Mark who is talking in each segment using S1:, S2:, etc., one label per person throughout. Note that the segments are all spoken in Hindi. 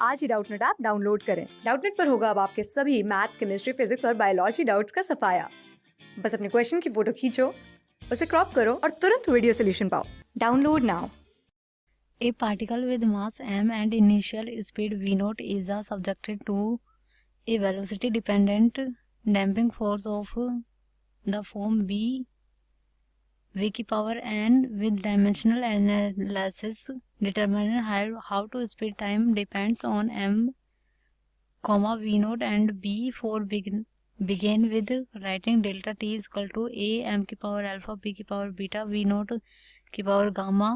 S1: आज ही डाउटनेट ऐप डाउनलोड करें। डाउटनेट पर होगा अब आपके सभी मैथ्स, केमिस्ट्री, फिजिक्स और बायोलॉजी डाउट्स का सफाया। बस अपने क्वेश्चन की फोटो खींचो, उसे क्रॉप करो और तुरंत वीडियो सोल्यूशन पाओ। Download now.
S2: A particle with mass m and initial speed v0 is subjected to a velocity dependent damping force of the form v की power n with dimensional analysis determine how to speed time depends on m v0 and b. For begin with writing delta t is equal to a m की power alpha b की power beta v0 की power gamma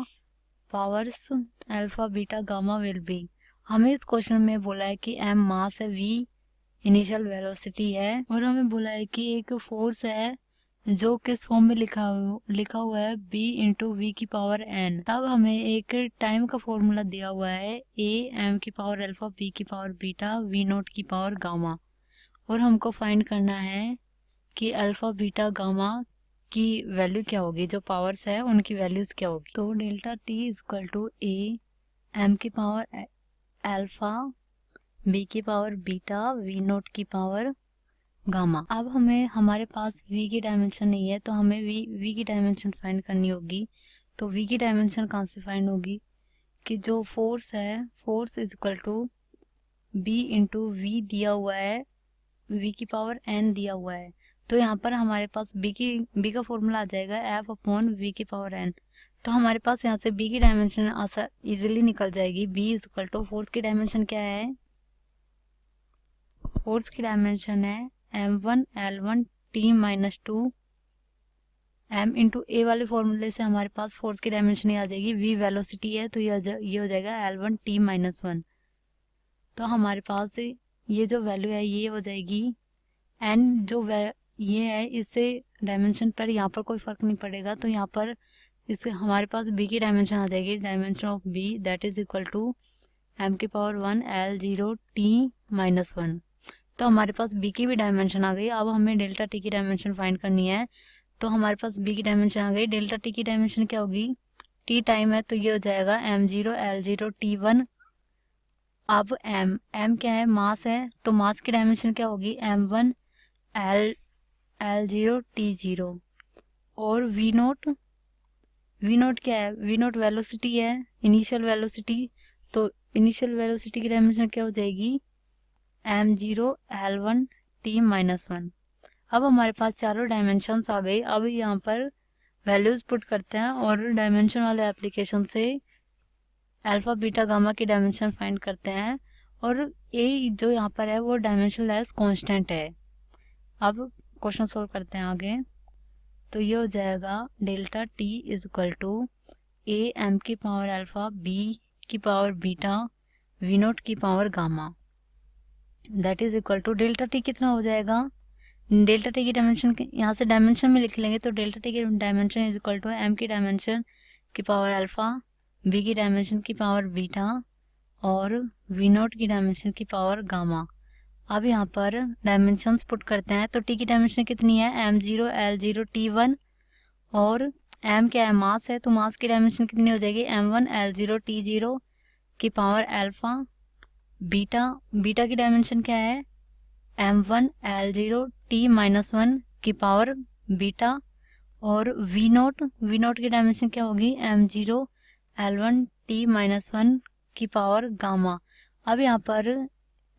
S2: powers alpha beta gamma will be. हमें इस क्वेश्चन में बोला है कि एम मास है, वी इनिशियल वेलोसिटी है और हमें बोला है कि एक फोर्स है जो किस फॉर्म में लिखा हुआ है बी इंटू वी की पावर एन। तब हमें एक टाइम का फॉर्मूला दिया हुआ है ए एम की पावर अल्फा बी की पावर बीटा वी नोट की पावर गामा, और हमको फाइंड करना है कि अल्फा बीटा गामा की वैल्यू क्या होगी, जो पावर्स है उनकी वैल्यूज क्या होगी। तो delta T is equal to A M की पावर अल्फा बी की पावर बीटा वी नोट की पावर गामा। अब हमारे पास v की डायमेंशन नहीं है तो हमें v की डायमेंशन फाइंड करनी होगी। तो v की डायमेंशन कहाँ से फाइंड होगी कि जो फोर्स है, force is equal to b into V दिया हुआ है, v की पावर n दिया हुआ है। तो यहाँ पर हमारे पास b का फॉर्मूला आ जाएगा f अपॉन v की पावर n। तो हमारे पास यहाँ से b की डायमेंशन इजीली निकल जाएगी। b is equal to force की डायमेंशन क्या है, फोर्स की डायमेंशन है m1 l1 t minus 2 m into a वाले फॉर्मूले से हमारे पास फोर्स की डायमेंशन आ जाएगी, v वेलोसिटी है तो ये हो जाएगा l1 t माइनस 1। तो हमारे पास ये जो वैल्यू है ये हो जाएगी n, जो ये है इससे डायमेंशन पर यहाँ पर कोई फर्क नहीं पड़ेगा। तो यहाँ पर इससे हमारे पास b की डायमेंशन आ जाएगी, dimension of b that is equal to m की पावर 1 l0 t माइनस 1। तो हमारे पास b की भी डायमेंशन आ गई। अब हमें डेल्टा t की डायमेंशन फाइंड करनी है। तो हमारे पास b की डायमेंशन आ गई, डेल्टा t की डायमेंशन क्या होगी, t टाइम है तो ये हो जाएगा m0 l0 t1। अब m क्या है, मास है, तो मास की डायमेंशन क्या होगी m1 l0 t0। और v नोट क्या है, v नोट वेलोसिटी है, इनिशियल वेलोसिटी। तो इनिशियल वेलोसिटी की डायमेंशन क्या हो जाएगी m0 l1 t माइनस 1। अब हमारे पास चारों डायमेंशंस आ गई। अब यहाँ पर वैल्यूज पुट करते हैं और डायमेंशन वाले एप्लीकेशन से अल्फा बीटा गामा की डायमेंशन फाइंड करते हैं। और ए जो यहाँ पर है वो डायमेंशन लेस कांस्टेंट है। अब क्वेश्चन सोल्व करते हैं आगे। तो ये हो जाएगा delta T is equal to A M की पावर अल्फा बी की पावर बीटा वी नोट की power gamma that is equal to delta T कितना हो जाएगा, डेल्टा टी की डायमेंशन यहाँ से डायमेंशन में लिख लेंगे। तो डेल्टा टी की dimension is equal to M की डायमेंशन की पावर अल्फा बी की डायमेंशन की पावर बीटा और वी नोट की डायमेंशन की पावर गामा। अब यहाँ पर डायमेंशंस पुट करते हैं। तो टी की डायमेंशन कितनी है m0 l0 t1 और m क्या है, मास है, तो मास की डायमेंशन कितनी हो जाएगी m1 l0 t0 की पावर अल्फा बीटा की डायमेंशन क्या है m1 l0 t माइनस 1 की पावर बीटा और वी नोट की डायमेंशन क्या होगी m0 l1 t माइनस 1 की पावर गामा। अब यहाँ पर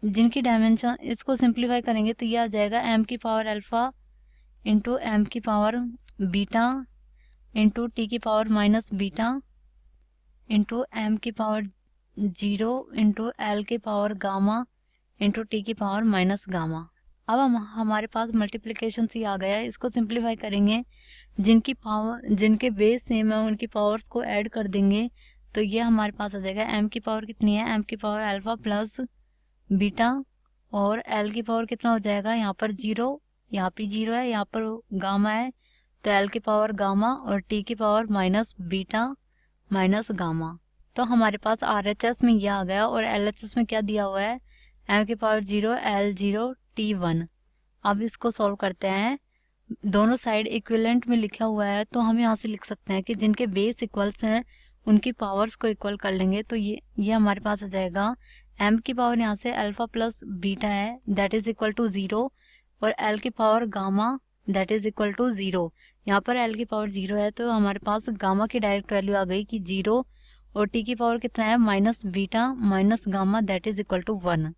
S2: जिनकी डायमेंशन इसको सिंप्लीफाई करेंगे तो ये आ जाएगा m की पावर अल्फा इंटू एम की पावर बीटा इंटू टी की power minus beta into M की पावर 0 इंटू एल की पावर गामा इंटू टी की पावर माइनस गामा। अब हमारे पास मल्टीप्लिकेशन ही आ गया है। इसको सिंप्लीफाई करेंगे, जिनके बेस सेम है उनकी पावर्स को ऐड कर देंगे तो ये हमारे पास आ जाएगा m की पावर कितनी है, m की पावर अल्फा प्लस बीटा और l की पावर कितना हो जाएगा, यहाँ पर 0, यहाँ पे 0 है, यहाँ पर गामा है तो l की पावर गामा और t की power minus beta minus gamma. तो हमारे पास RHS में यह आ गया और LHS में क्या दिया हुआ है m की पावर 0 l0 t1। अब इसको सॉल्व करते हैं। दोनों साइड इक्विवेलेंट में लिखा हुआ है तो हम यहाँ से लिख सकते हैं कि जिनके बेस इक्वल्स हैं उनकी पावर्स को इक्वल कर लेंगे। तो ये हमारे पास आ जाएगा एम की पावर यहाँ से अल्फा प्लस बीटा है दैट इज इक्वल टू 0 और एल की power gamma that is equal to 0। यहाँ पर एल की पावर 0 है तो हमारे पास गामा की डायरेक्ट वैल्यू आ गई कि 0 और टी की पावर कितना है minus beta minus gamma that is equal to 1।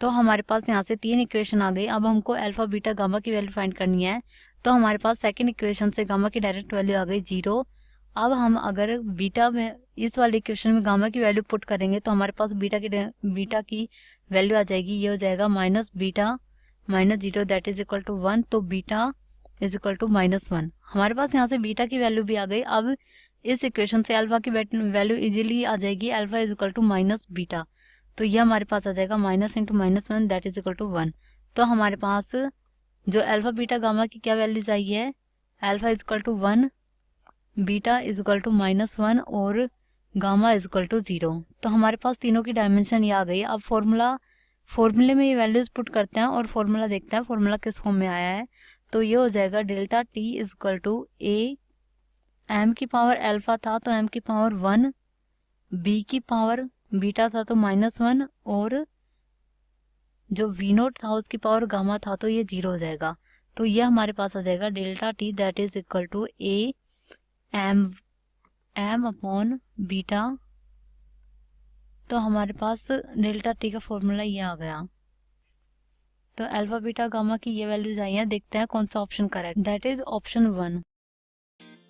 S2: तो हमारे पास यहाँ से 3 इक्वेशन आ गई। अब हमको अल्फा बीटा गामा की वैल्यू फाइंड करनी है। तो हमारे पास सेकंड इक्वेशन से गामा की डायरेक्ट वैल्यू आ गई 0। अब हम अगर बीटा में इस वाले इक्वेशन में गामा की वैल्यू पुट करेंगे तो हमारे पास बीटा की वैल्यू आ जाएगी, ये हो जाएगा minus beta minus 0 that is equal to 1। तो बीटा इज इक्वल टू -1। हमारे पास यहाँ से बीटा की वैल्यू भी आ गई। अब इस इक्वेशन से अल्फा की वैल्यू इजीली आ जाएगी, alpha is equal to minus beta. तो ये हमारे पास आ जाएगा minus into -1 that is equal to 1। तो हमारे पास जो अल्फा बीटा गामा की क्या वैल्यू चाहिए है, alpha is equal to 1, beta is equal to -1 और गामा इज इक्वल टू 0। तो हमारे पास तीनों की डायमेंशन ये आ गई। अब फॉर्मूले में ये वैल्यूज पुट करते हैं और फॉर्मूला देखते हैं फॉर्मूला किस फॉर्म में आया है। तो ये हो जाएगा delta T is equal to A, M की पावर अल्फा था तो एम की पावर 1, बी की पावर बीटा था तो -1 और जो वी नोट था उसकी पावर गामा था तो ये 0 हो जाएगा। तो ये हमारे पास आ जाएगा delta T that is equal to A M upon beta. तो हमारे पास डेल्टा टी का फॉर्मूला ये आ गया। तो अल्फा बीटा गामा की ये वैल्यूज आई हैं। देखते हैं कौन सा option correct, that is option 1।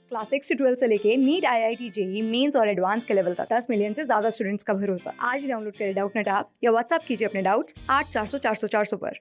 S1: Class 6 से 12 से लेके नीट, IIT, जेई मेंस और एडवांस के लेवल तक 10 मिलियन से ज्यादा स्टूडेंट्स का भरोसा। आज ही डाउनलोड करें डाउटनेट ऐप या व्हाट्सएप कीजिए अपने डाउट्स 8400 400 400 पर।